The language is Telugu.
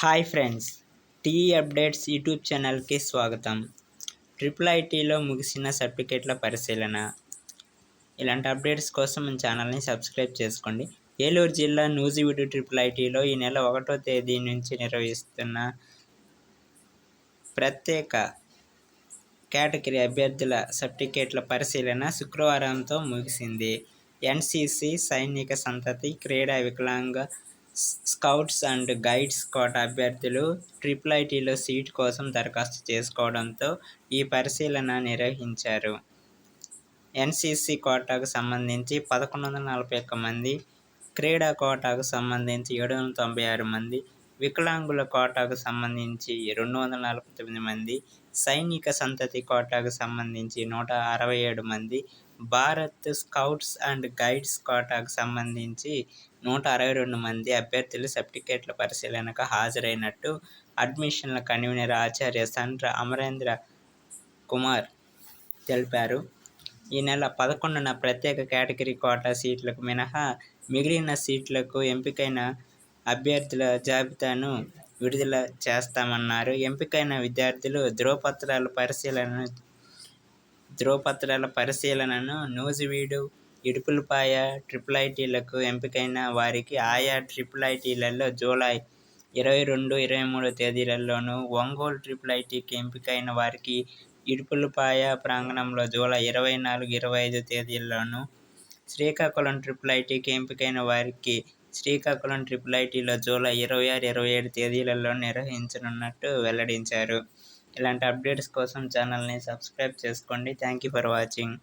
Hi friends, TE updates YouTube ఛానల్కి స్వాగతం. ట్రిపుల్ ఐటీలో ముగిసిన సర్టిఫికేట్ల పరిశీలన. ఇలాంటి అప్డేట్స్ కోసం మన ఛానల్ని సబ్స్క్రైబ్ చేసుకోండి. ఏలూరు జిల్లా నూజివీడు ట్రిపుల్ ఐటీలో ఈ నెల 1వ తేదీ నుంచి నిర్వహిస్తున్న ప్రత్యేక కేటగిరీ అభ్యర్థుల సర్టిఫికేట్ల పరిశీలన శుక్రవారంతో ముగిసింది. ఎన్సీసీ, సైనిక సంతతి, క్రీడా, వికలాంగ, స్కౌట్స్ అండ్ గైడ్స్ కోటా అభ్యర్థులు ట్రిపుల్ ఐటీలో సీటు కోసం దరఖాస్తు చేసుకోవడంతో ఈ పరిశీలన నిర్వహించారు. ఎన్సీసీ కోటాకు సంబంధించి 1141 మంది, క్రీడా కోటాకు సంబంధించి 796 మంది, వికలాంగుల కోటాకు సంబంధించి 249 మంది, సైనిక సంతతి కోటాకు సంబంధించి 167 మంది, భారత్ స్కౌట్స్ అండ్ గైడ్స్ కోటాకు సంబంధించి 162 మంది అభ్యర్థులు సర్టిఫికేట్ల పరిశీలనకు హాజరైనట్టు అడ్మిషన్ల కన్వీనర్ ఆచార్య సండ్ర అమరేంద్ర కుమార్ తెలిపారు. ఈ నెల 11న ప్రత్యేక కేటగిరీ కోటా సీట్లకు మినహా మిగిలిన సీట్లకు ఎంపికైన అభ్యర్థుల జాబితాను విడుదల చేస్తామన్నారు. ఎంపికైన విద్యార్థులు ధ్రువపత్రాల పరిశీలనను నూజివీడు, ఇడుపులపాయ ట్రిపుల్ ఐటీలకు ఎంపికైన వారికి ఆయా ట్రిపుల్ ఐటీలలో జూలై 22, 23 తేదీలలోనూ, ఒంగోలు ట్రిపుల్ ఐటీకి ఎంపికైన వారికి ఇడుపులపాయ ప్రాంగణంలో జూలై 24, 25 తేదీల్లోనూ, శ్రీకాకుళం ట్రిపుల్ ఐటీకి ఎంపికైన వారికి శ్రీకాకుళం ట్రిపుల్ ఐటీలో జూలై 26, 27 తేదీలలో నిర్వహించనున్నట్టు వెల్లడించారు. ఇలాంటి అప్డేట్స్ కోసం ఛానల్ని సబ్స్క్రైబ్ చేసుకోండి. Thank you for watching.